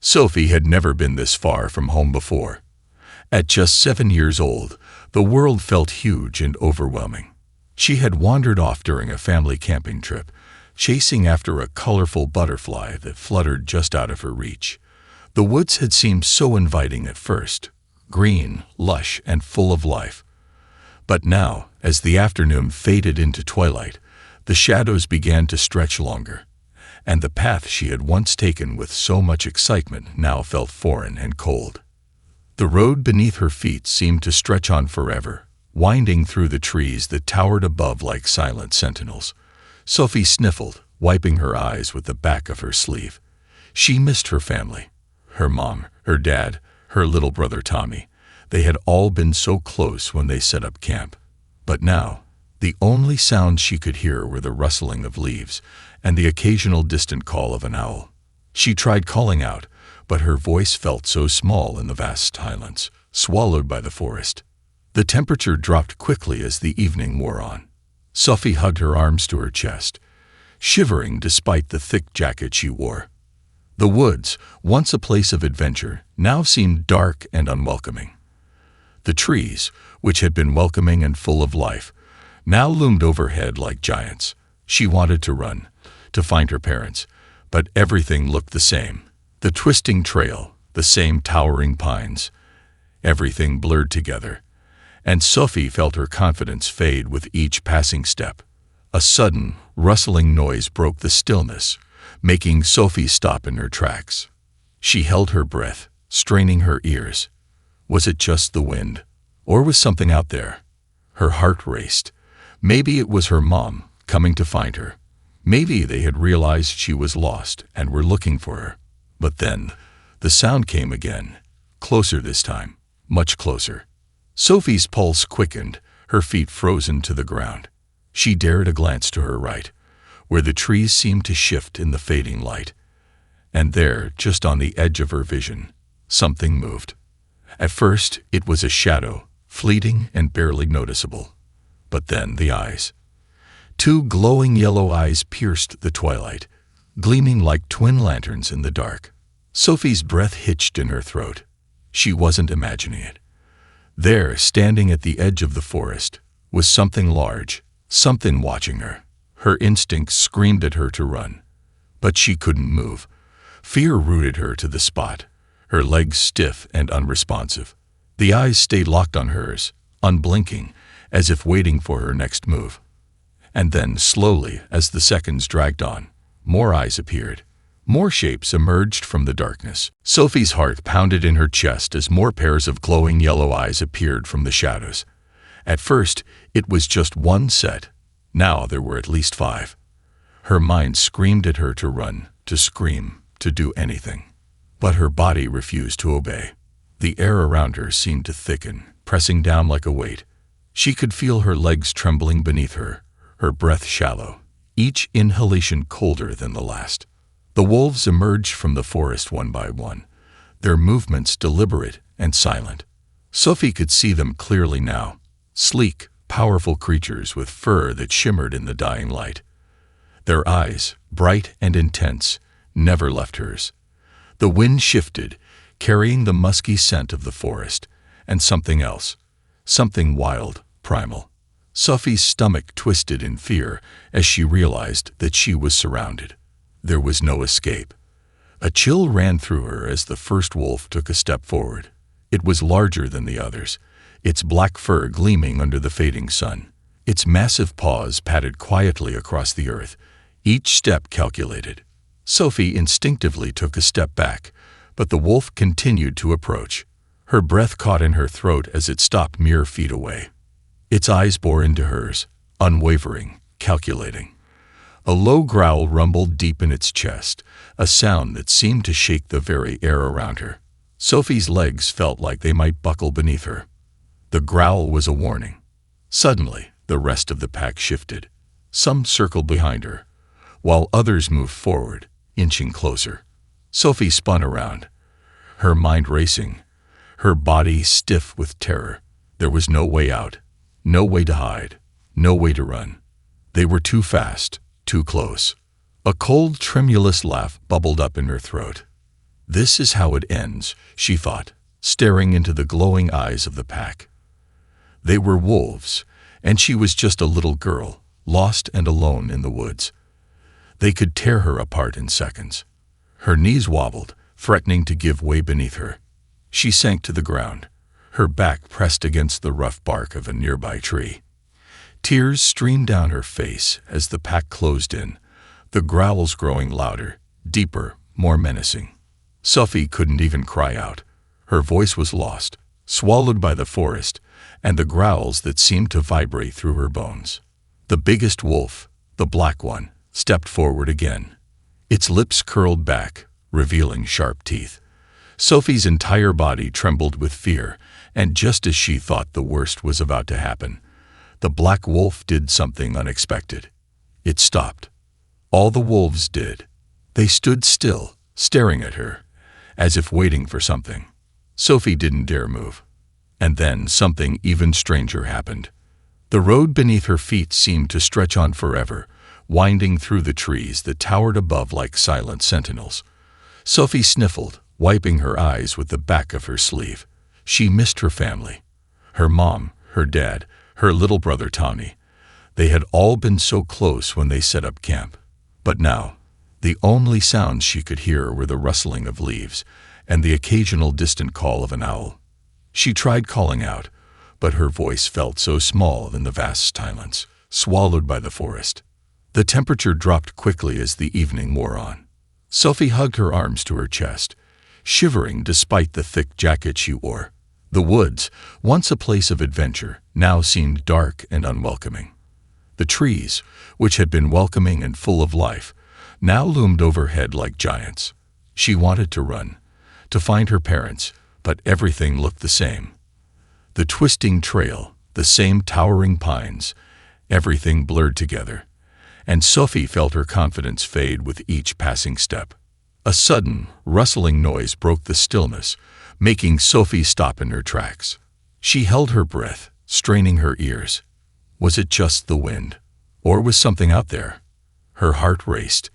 Sophie had never been this far from home before. At just 7 years old, the world felt huge and overwhelming. She had wandered off during a family camping trip, chasing after a colorful butterfly that fluttered just out of her reach. The woods had seemed so inviting at first, green, lush, and full of life. But now, as the afternoon faded into twilight, the shadows began to stretch longer, and the path she had once taken with so much excitement now felt foreign and cold. The road beneath her feet seemed to stretch on forever, winding through the trees that towered above like silent sentinels. Sophie sniffled, wiping her eyes with the back of her sleeve. She missed her family. Her mom, her dad, her little brother Tommy. They had all been so close when they set up camp. But now, the only sounds she could hear were the rustling of leaves and the occasional distant call of an owl. She tried calling out, but her voice felt so small in the vast silence, swallowed by the forest. The temperature dropped quickly as the evening wore on. Sophie hugged her arms to her chest, shivering despite the thick jacket she wore. The woods, once a place of adventure, now seemed dark and unwelcoming. The trees, which had been welcoming and full of life, now loomed overhead like giants. She wanted to run, to find her parents, but everything looked the same. The twisting trail, the same towering pines. Everything blurred together, and Sophie felt her confidence fade with each passing step. A sudden, rustling noise broke the stillness, making Sophie stop in her tracks. She held her breath, straining her ears. Was it just the wind, or was something out there? Her heart raced. Maybe it was her mom, coming to find her. Maybe they had realized she was lost and were looking for her. But then, the sound came again, closer this time, much closer. Sophie's pulse quickened, her feet frozen to the ground. She dared a glance to her right, where the trees seemed to shift in the fading light. And there, just on the edge of her vision, something moved. At first, it was a shadow, fleeting and barely noticeable. But then the eyes. 2 glowing yellow eyes pierced the twilight, gleaming like twin lanterns in the dark. Sophie's breath hitched in her throat. She wasn't imagining it. There, standing at the edge of the forest, was something large, something watching her. Her instincts screamed at her to run, but she couldn't move. Fear rooted her to the spot, her legs stiff and unresponsive. The eyes stayed locked on hers, unblinking, as if waiting for her next move. And then, slowly, as the seconds dragged on, more eyes appeared. More shapes emerged from the darkness. Sophie's heart pounded in her chest as more pairs of glowing yellow eyes appeared from the shadows. At first, it was just one set. Now there were at least 5. Her mind screamed at her to run, to scream, to do anything. But her body refused to obey. The air around her seemed to thicken, pressing down like a weight. She could feel her legs trembling beneath her, her breath shallow, each inhalation colder than the last. The wolves emerged from the forest one by one, their movements deliberate and silent. Sophie could see them clearly now, sleek, powerful creatures with fur that shimmered in the dying light. Their eyes, bright and intense, never left hers. The wind shifted, carrying the musky scent of the forest, and something else, something wild, primal. Sophie's stomach twisted in fear as she realized that she was surrounded. There was no escape. A chill ran through her as the first wolf took a step forward. It was larger than the others, its black fur gleaming under the fading sun. Its massive paws padded quietly across the earth, each step calculated. Sophie instinctively took a step back, but the wolf continued to approach. Her breath caught in her throat as it stopped mere feet away. Its eyes bore into hers, unwavering, calculating. A low growl rumbled deep in its chest, a sound that seemed to shake the very air around her. Sophie's legs felt like they might buckle beneath her. The growl was a warning. Suddenly, the rest of the pack shifted. Some circled behind her, while others moved forward, inching closer. Sophie spun around, her mind racing, her body stiff with terror. There was no way out, no way to hide, no way to run. They were too fast, too close. A cold, tremulous laugh bubbled up in her throat. This is how it ends, she thought, staring into the glowing eyes of the pack. They were wolves, and she was just a little girl, lost and alone in the woods. They could tear her apart in seconds. Her knees wobbled, threatening to give way beneath her. She sank to the ground, her back pressed against the rough bark of a nearby tree. Tears streamed down her face as the pack closed in, the growls growing louder, deeper, more menacing. Sophie couldn't even cry out. Her voice was lost, swallowed by the forest, and the growls that seemed to vibrate through her bones. The biggest wolf, the black one, stepped forward again. Its lips curled back, revealing sharp teeth. Sophie's entire body trembled with fear, and just as she thought the worst was about to happen, the black wolf did something unexpected. It stopped. All the wolves did. They stood still, staring at her, as if waiting for something. Sophie didn't dare move. And then something even stranger happened. The road beneath her feet seemed to stretch on forever, winding through the trees that towered above like silent sentinels. Sophie sniffled, wiping her eyes with the back of her sleeve. She missed her family. Her mom, her dad, her little brother Tommy. They had all been so close when they set up camp. But now, the only sounds she could hear were the rustling of leaves and the occasional distant call of an owl. She tried calling out, but her voice felt so small in the vast silence, swallowed by the forest. The temperature dropped quickly as the evening wore on. Sophie hugged her arms to her chest, shivering despite the thick jacket she wore. The woods, once a place of adventure, now seemed dark and unwelcoming. The trees, which had been welcoming and full of life, now loomed overhead like giants. She wanted to run, to find her parents, but everything looked the same. The twisting trail, the same towering pines, everything blurred together, and Sophie felt her confidence fade with each passing step. A sudden, rustling noise broke the stillness, making Sophie stop in her tracks. She held her breath, straining her ears. Was it just the wind? Or was something out there? Her heart raced.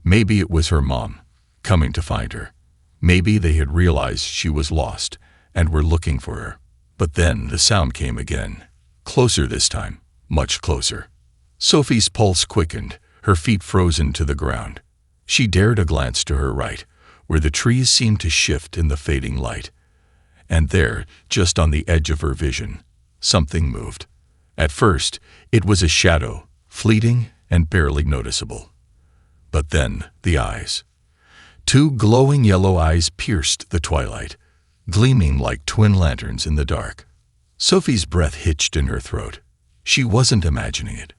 Maybe it was her mom, coming to find her. Maybe they had realized she was lost and were looking for her. But then the sound came again. Closer this time, much closer. Sophie's pulse quickened, her feet frozen to the ground. She dared a glance to her right, where the trees seemed to shift in the fading light. And there, just on the edge of her vision, something moved. At first, it was a shadow, fleeting and barely noticeable. But then, the eyes. Two glowing yellow eyes pierced the twilight, gleaming like twin lanterns in the dark. Sophie's breath hitched in her throat. She wasn't imagining it.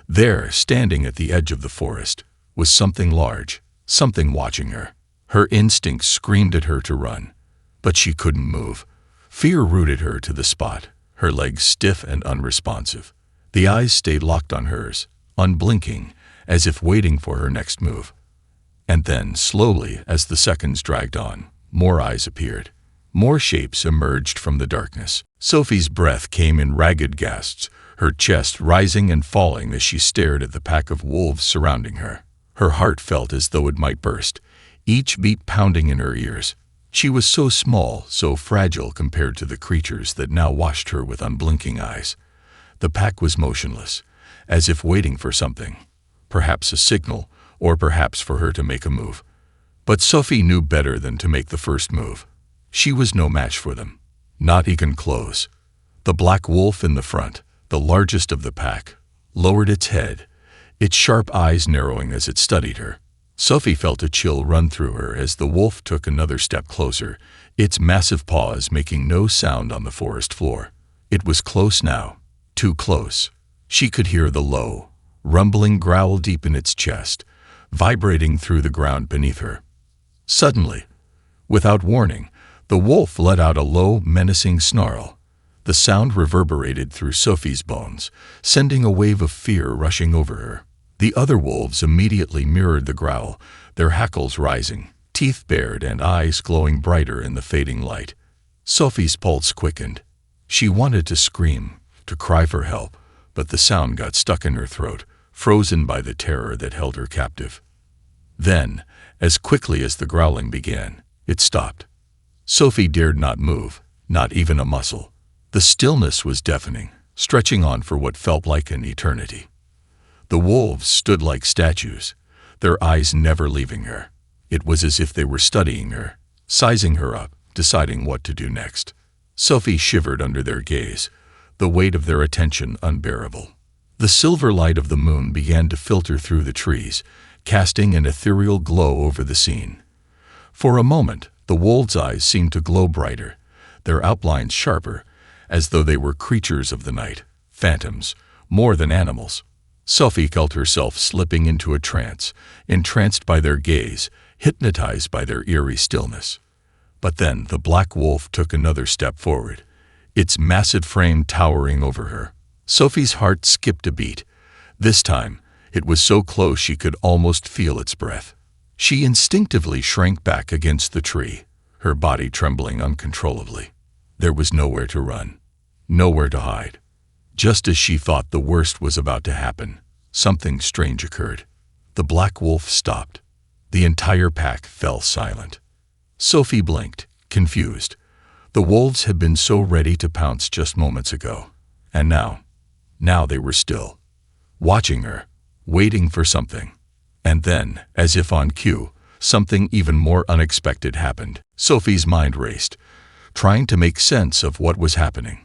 There, standing at the edge of the forest, was something large, something watching her. Her instincts screamed at her to run, but she couldn't move. Fear rooted her to the spot, her legs stiff and unresponsive. The eyes stayed locked on hers, unblinking, as if waiting for her next move. And then, slowly, as the seconds dragged on, more eyes appeared. More shapes emerged from the darkness. Sophie's breath came in ragged gasps, her chest rising and falling as she stared at the pack of wolves surrounding her. Her heart felt as though it might burst, each beat pounding in her ears. She was so small, so fragile compared to the creatures that now watched her with unblinking eyes. The pack was motionless, as if waiting for something. Perhaps a signal, or perhaps for her to make a move. But Sophie knew better than to make the first move. She was no match for them, not even close. The black wolf in the front, the largest of the pack, lowered its head, its sharp eyes narrowing as it studied her. Sophie felt a chill run through her as the wolf took another step closer, its massive paws making no sound on the forest floor. It was close now, too close. She could hear the low, rumbling growl deep in its chest, vibrating through the ground beneath her. Suddenly, without warning, the wolf let out a low, menacing snarl. The sound reverberated through Sophie's bones, sending a wave of fear rushing over her. The other wolves immediately mirrored the growl, their hackles rising, teeth bared and eyes glowing brighter in the fading light. Sophie's pulse quickened. She wanted to scream, to cry for help, but the sound got stuck in her throat, frozen by the terror that held her captive. Then, as quickly as the growling began, It stopped. Sophie dared not move, not even a muscle. The stillness was deafening, stretching on for what felt like an eternity. The wolves stood like statues, their eyes never leaving her. It was as if they were studying her, sizing her up, deciding what to do next. Sophie shivered under their gaze, the weight of their attention unbearable. The silver light of the moon began to filter through the trees, casting an ethereal glow over the scene. For a moment, the wolves' eyes seemed to glow brighter, their outlines sharper, as though they were creatures of the night, phantoms, more than animals. Sophie felt herself slipping into a trance, entranced by their gaze, hypnotized by their eerie stillness. But then the black wolf took another step forward, its massive frame towering over her. Sophie's heart skipped a beat. This time, it was so close she could almost feel its breath. She instinctively shrank back against the tree, her body trembling uncontrollably. There was nowhere to run, nowhere to hide. Just as she thought the worst was about to happen, something strange occurred. The black wolf stopped. The entire pack fell silent. Sophie blinked, confused. The wolves had been so ready to pounce just moments ago. And now they were still, watching her, waiting for something. And then, as if on cue, something even more unexpected happened. Sophie's mind raced, trying to make sense of what was happening.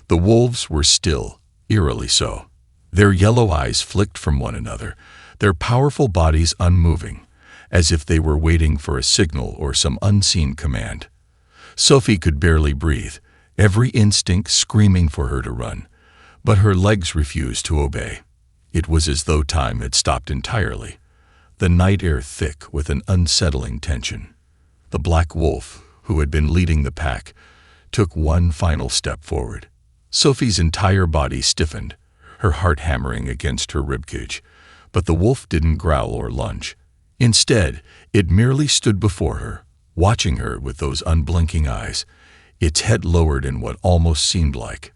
The wolves were still, eerily so. Their yellow eyes flicked from one another, their powerful bodies unmoving, as if they were waiting for a signal or some unseen command. Sophie could barely breathe, every instinct screaming for her to run, but her legs refused to obey. It was as though time had stopped entirely, the night air thick with an unsettling tension. The black wolf, who had been leading the pack, took one final step forward. Sophie's entire body stiffened, her heart hammering against her ribcage, but the wolf didn't growl or lunge. Instead, it merely stood before her, watching her with those unblinking eyes, its head lowered in what almost seemed like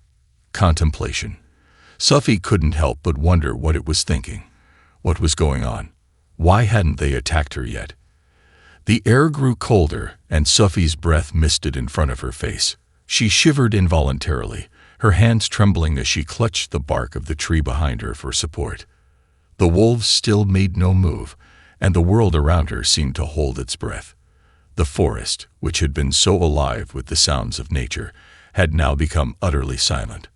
contemplation. Sophie couldn't help but wonder what it was thinking. What was going on? Why hadn't they attacked her yet? The air grew colder, and Sophie's breath misted in front of her face. She shivered involuntarily, her hands trembling as she clutched the bark of the tree behind her for support. The wolves still made no move, and the world around her seemed to hold its breath. The forest, which had been so alive with the sounds of nature, had now become utterly silent.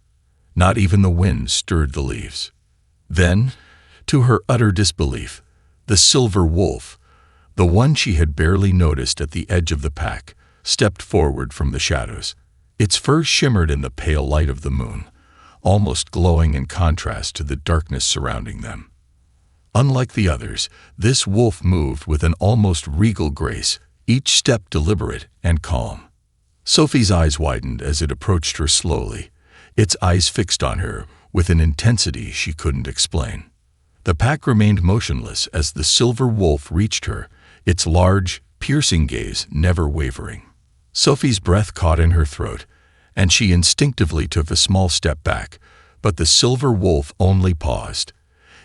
Not even the wind stirred the leaves. Then, to her utter disbelief, the silver wolf, the one she had barely noticed at the edge of the pack, stepped forward from the shadows. Its fur shimmered in the pale light of the moon, almost glowing in contrast to the darkness surrounding them. Unlike the others, this wolf moved with an almost regal grace, each step deliberate and calm. Sophie's eyes widened as it approached her slowly, its eyes fixed on her with an intensity she couldn't explain. The pack remained motionless as the silver wolf reached her, its large, piercing gaze never wavering. Sophie's breath caught in her throat, and she instinctively took a small step back, but the silver wolf only paused.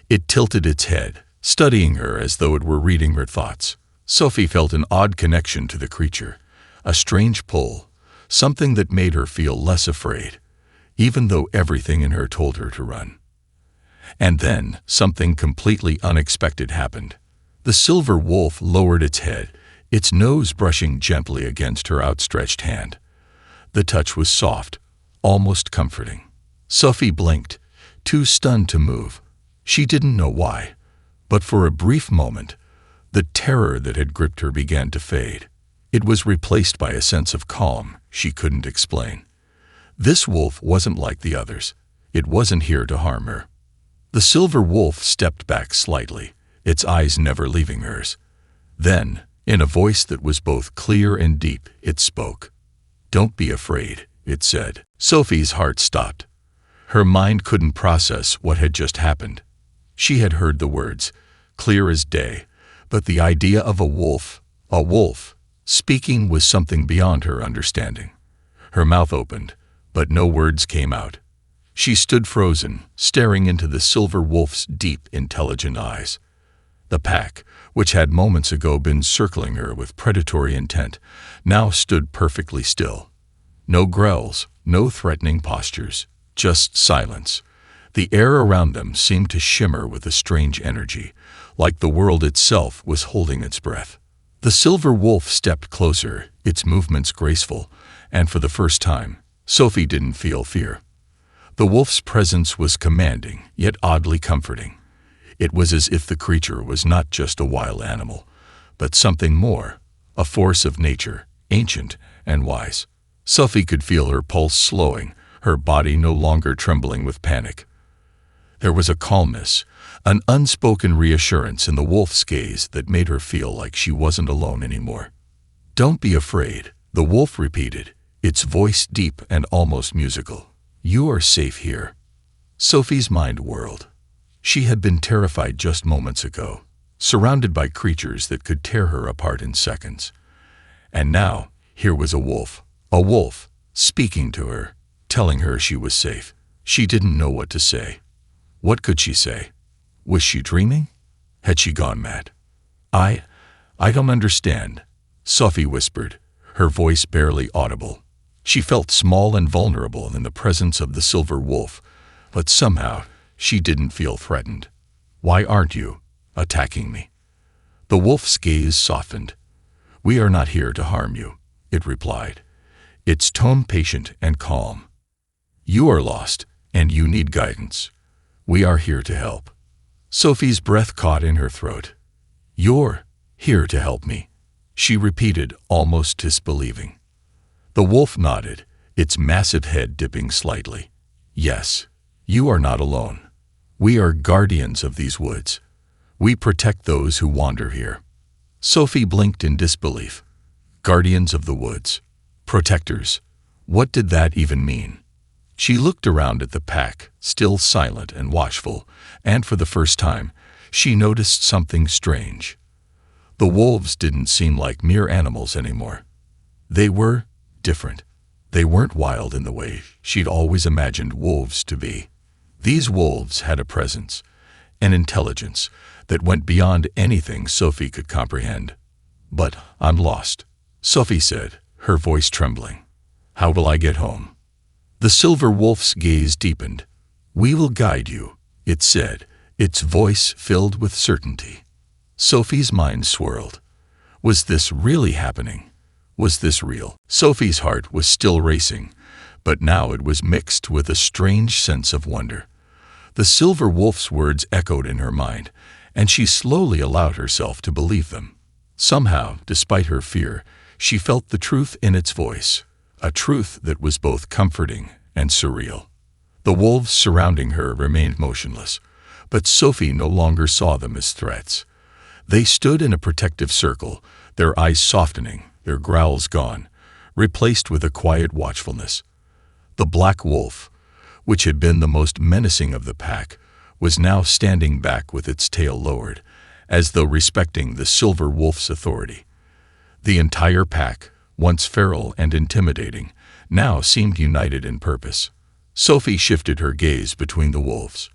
It tilted its head, studying her as though it were reading her thoughts. Sophie felt an odd connection to the creature, a strange pull, something that made her feel less afraid, even though everything in her told her to run. And then, something completely unexpected happened. The silver wolf lowered its head, its nose brushing gently against her outstretched hand. The touch was soft, almost comforting. Sophie blinked, too stunned to move. She didn't know why, but for a brief moment, the terror that had gripped her began to fade. It was replaced by a sense of calm she couldn't explain. This wolf wasn't like the others. It wasn't here to harm her. The silver wolf stepped back slightly, its eyes never leaving hers. Then, in a voice that was both clear and deep, it spoke. "Don't be afraid," it said. Sophie's heart stopped. Her mind couldn't process what had just happened. She had heard the words, clear as day, but the idea of a wolf, speaking was something beyond her understanding. Her mouth opened, but no words came out. She stood frozen, staring into the silver wolf's deep, intelligent eyes. The pack, which had moments ago been circling her with predatory intent, now stood perfectly still. No growls, no threatening postures, just silence. The air around them seemed to shimmer with a strange energy, like the world itself was holding its breath. The silver wolf stepped closer, its movements graceful, and for the first time, Sophie didn't feel fear. The wolf's presence was commanding, yet oddly comforting. It was as if the creature was not just a wild animal, but something more, a force of nature, ancient and wise. Sophie could feel her pulse slowing, her body no longer trembling with panic. There was a calmness, an unspoken reassurance in the wolf's gaze that made her feel like she wasn't alone anymore. "Don't be afraid," the wolf repeated, its voice deep and almost musical. "You are safe here." Sophie's mind whirled. She had been terrified just moments ago, surrounded by creatures that could tear her apart in seconds. And now, here was a wolf, speaking to her, telling her she was safe. She didn't know what to say. What could she say? Was she dreaming? Had she gone mad? I don't understand," Sophie whispered, her voice barely audible. She felt small and vulnerable in the presence of the silver wolf, but somehow she didn't feel threatened. "Why aren't you attacking me?" The wolf's gaze softened. "We are not here to harm you," it replied, its tone patient and calm. "You are lost, and you need guidance. We are here to help." Sophie's breath caught in her throat. "You're here to help me," she repeated, almost disbelieving. The wolf nodded, its massive head dipping slightly. "Yes, you are not alone. We are guardians of these woods. We protect those who wander here." Sophie blinked in disbelief. Guardians of the woods. Protectors. What did that even mean? She looked around at the pack, still silent and watchful, and for the first time, she noticed something strange. The wolves didn't seem like mere animals anymore. They were different. They weren't wild in the way she'd always imagined wolves to be. These wolves had a presence, an intelligence that went beyond anything Sophie could comprehend. "But I'm lost," Sophie said, her voice trembling. "How will I get home?" The silver wolf's gaze deepened. "We will guide you," it said, its voice filled with certainty. Sophie's mind swirled. Was this really happening? Was this real? Sophie's heart was still racing, but now it was mixed with a strange sense of wonder. The silver wolf's words echoed in her mind, and she slowly allowed herself to believe them. Somehow, despite her fear, she felt the truth in its voice, a truth that was both comforting and surreal. The wolves surrounding her remained motionless, but Sophie no longer saw them as threats. They stood in a protective circle, their eyes softening, their growls gone, replaced with a quiet watchfulness. The black wolf, which had been the most menacing of the pack, was now standing back with its tail lowered, as though respecting the silver wolf's authority. The entire pack, once feral and intimidating, now seemed united in purpose. Sophie shifted her gaze between the wolves.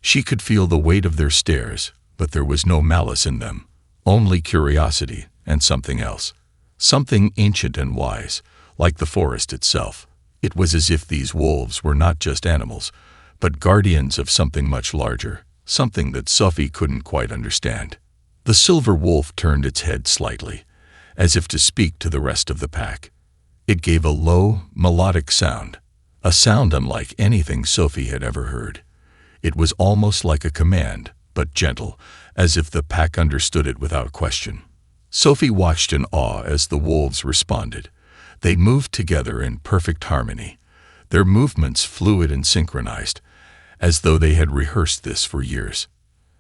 She could feel the weight of their stares, but there was no malice in them, only curiosity and something else. Something ancient and wise, like the forest itself. It was as if these wolves were not just animals, but guardians of something much larger, something that Sophie couldn't quite understand. The silver wolf turned its head slightly, as if to speak to the rest of the pack. It gave a low, melodic sound, a sound unlike anything Sophie had ever heard. It was almost like a command, but gentle, as if the pack understood it without question. Sophie watched in awe as the wolves responded. They moved together in perfect harmony, their movements fluid and synchronized, as though they had rehearsed this for years.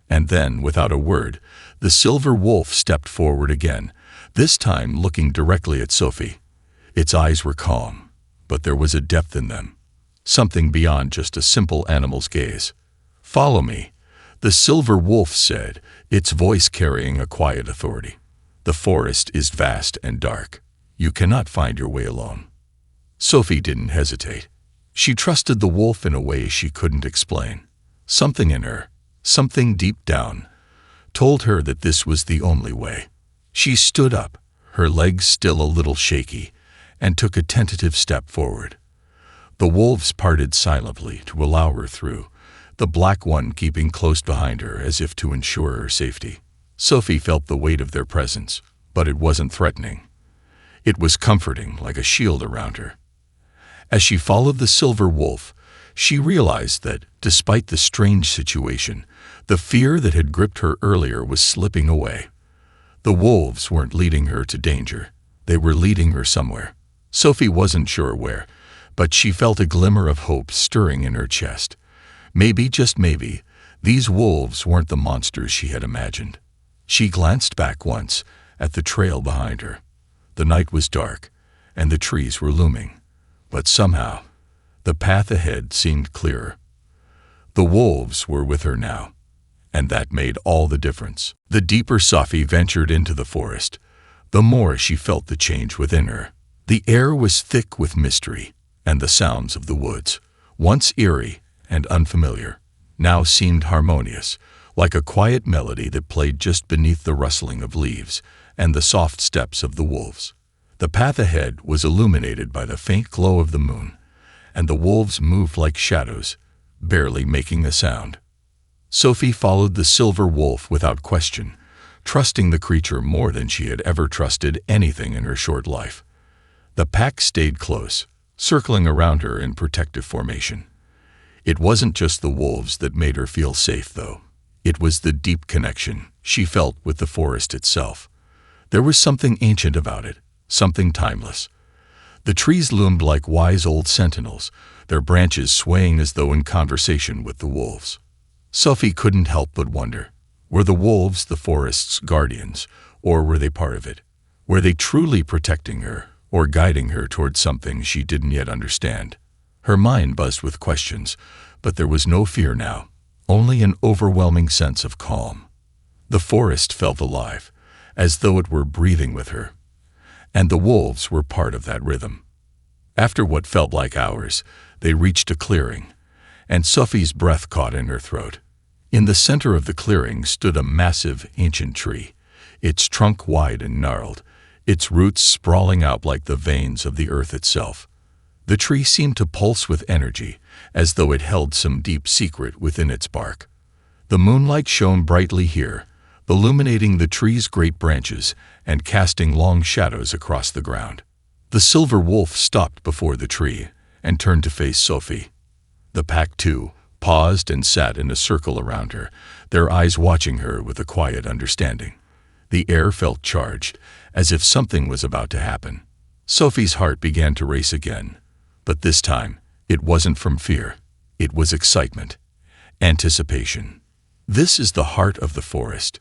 And then, without a word, the silver wolf stepped forward again, this time looking directly at Sophie. Its eyes were calm, but there was a depth in them, something beyond just a simple animal's gaze. "Follow me," the silver wolf said, its voice carrying a quiet authority. "The forest is vast and dark. You cannot find your way alone." Sophie didn't hesitate. She trusted the wolf in a way she couldn't explain. Something in her, something deep down, told her that this was the only way. She stood up, her legs still a little shaky, and took a tentative step forward. The wolves parted silently to allow her through, the black one keeping close behind her as if to ensure her safety. Sophie felt the weight of their presence, but it wasn't threatening. It was comforting, like a shield around her. As she followed the silver wolf, she realized that, despite the strange situation, the fear that had gripped her earlier was slipping away. The wolves weren't leading her to danger. They were leading her somewhere. Sophie wasn't sure where, but she felt a glimmer of hope stirring in her chest. Maybe, just maybe, these wolves weren't the monsters she had imagined. She glanced back once at the trail behind her. The night was dark, and the trees were looming. But somehow, the path ahead seemed clearer. The wolves were with her now, and that made all the difference. The deeper Sophie ventured into the forest, the more she felt the change within her. The air was thick with mystery, and the sounds of the woods, once eerie and unfamiliar, now seemed harmonious, like a quiet melody that played just beneath the rustling of leaves and the soft steps of the wolves. The path ahead was illuminated by the faint glow of the moon, and the wolves moved like shadows, barely making a sound. Sophie followed the silver wolf without question, trusting the creature more than she had ever trusted anything in her short life. The pack stayed close, circling around her in protective formation. It wasn't just the wolves that made her feel safe, though. It was the deep connection she felt with the forest itself. There was something ancient about it, something timeless. The trees loomed like wise old sentinels, their branches swaying as though in conversation with the wolves. Sophie couldn't help but wonder, were the wolves the forest's guardians, or were they part of it? Were they truly protecting her, or guiding her toward something she didn't yet understand? Her mind buzzed with questions, but there was no fear now, only an overwhelming sense of calm. The forest felt alive, as though it were breathing with her, and the wolves were part of that rhythm. After what felt like hours, they reached a clearing, and Sophie's breath caught in her throat. In the center of the clearing stood a massive, ancient tree, its trunk wide and gnarled, its roots sprawling out like the veins of the earth itself. The tree seemed to pulse with energy, as though it held some deep secret within its bark. The moonlight shone brightly here, illuminating the tree's great branches and casting long shadows across the ground. The silver wolf stopped before the tree and turned to face Sophie. The pack, too, paused and sat in a circle around her, their eyes watching her with a quiet understanding. The air felt charged, as if something was about to happen. Sophie's heart began to race again, but this time, it wasn't from fear. It was excitement, anticipation. "This is the heart of the forest,"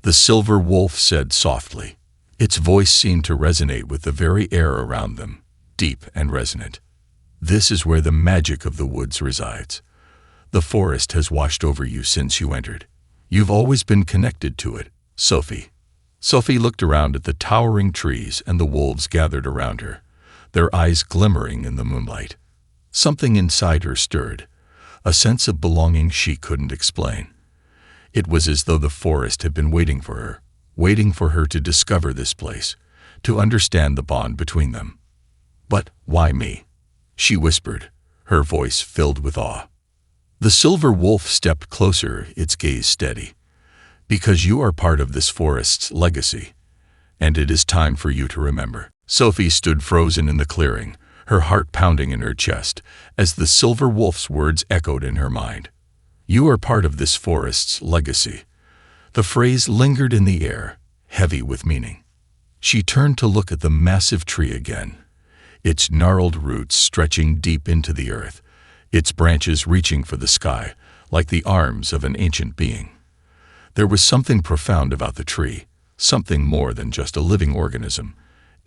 the silver wolf said softly. Its voice seemed to resonate with the very air around them, deep and resonant. "This is where the magic of the woods resides. The forest has washed over you since you entered. You've always been connected to it, Sophie." Sophie looked around at the towering trees and the wolves gathered around her, their eyes glimmering in the moonlight. Something inside her stirred, a sense of belonging she couldn't explain. It was as though the forest had been waiting for her to discover this place, to understand the bond between them. "But why me?" she whispered, her voice filled with awe. The silver wolf stepped closer, its gaze steady. "Because you are part of this forest's legacy, and it is time for you to remember." Sophie stood frozen in the clearing, her heart pounding in her chest, as the silver wolf's words echoed in her mind. "You are part of this forest's legacy." The phrase lingered in the air, heavy with meaning. She turned to look at the massive tree again, its gnarled roots stretching deep into the earth, its branches reaching for the sky, like the arms of an ancient being. There was something profound about the tree, something more than just a living organism.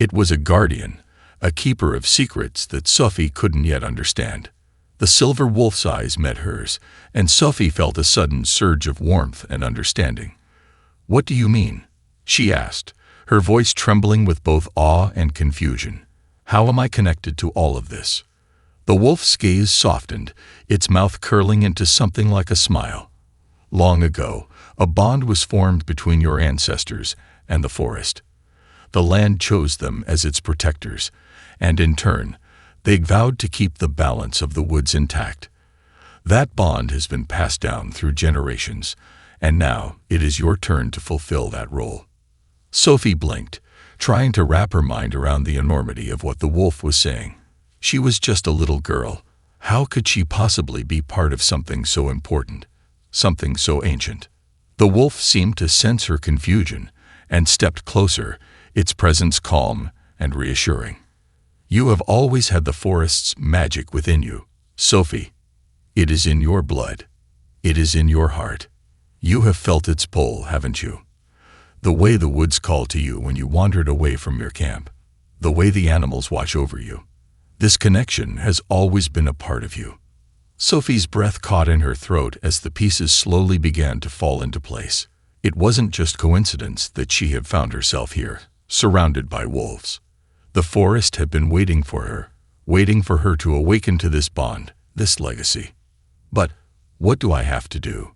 It was a guardian, a keeper of secrets that Sophie couldn't yet understand. The silver wolf's eyes met hers, and Sophie felt a sudden surge of warmth and understanding. "What do you mean?" she asked, her voice trembling with both awe and confusion. "How am I connected to all of this?" The wolf's gaze softened, its mouth curling into something like a smile. "Long ago, A bond was formed between your ancestors and the forest. The land chose them as its protectors, and in turn, they vowed to keep the balance of the woods intact. That bond has been passed down through generations, and now it is your turn to fulfill that role. Sophie blinked, trying to wrap her mind around the enormity of what the wolf was saying. She was just a little girl. How could she possibly be part of something so important, something so ancient? The wolf seemed to sense her confusion and stepped closer, its presence calm and reassuring. You have always had the forest's magic within you, Sophie. It is in your blood. It is in your heart. You have felt its pull, haven't you? The way the woods called to you when you wandered away from your camp. The way the animals watch over you. This connection has always been a part of you. Sophie's breath caught in her throat as the pieces slowly began to fall into place. It wasn't just coincidence that she had found herself here, surrounded by wolves. The forest had been waiting for her to awaken to this bond, this legacy. But what do I have to do?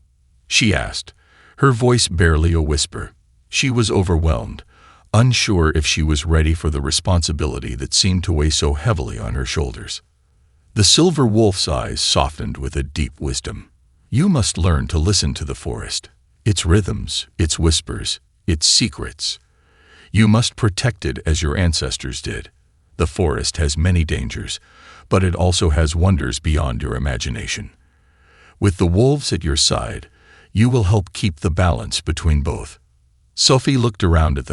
She asked, her voice barely a whisper. She was overwhelmed, unsure if she was ready for the responsibility that seemed to weigh so heavily on her shoulders. The silver wolf's eyes softened with a deep wisdom. You must learn to listen to the forest, its rhythms, its whispers, its secrets. You must protect it as your ancestors did. The forest has many dangers, but it also has wonders beyond your imagination. With the wolves at your side, you will help keep the balance between both. Sophie looked around at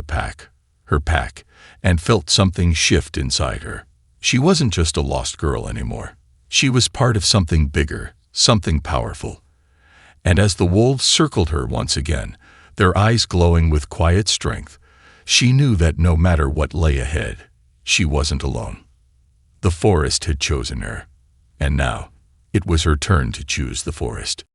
her pack, and felt something shift inside her. She wasn't just a lost girl anymore. She was part of something bigger, something powerful. And as the wolves circled her once again, their eyes glowing with quiet strength, she knew that no matter what lay ahead, she wasn't alone. The forest had chosen her, and now it was her turn to choose the forest.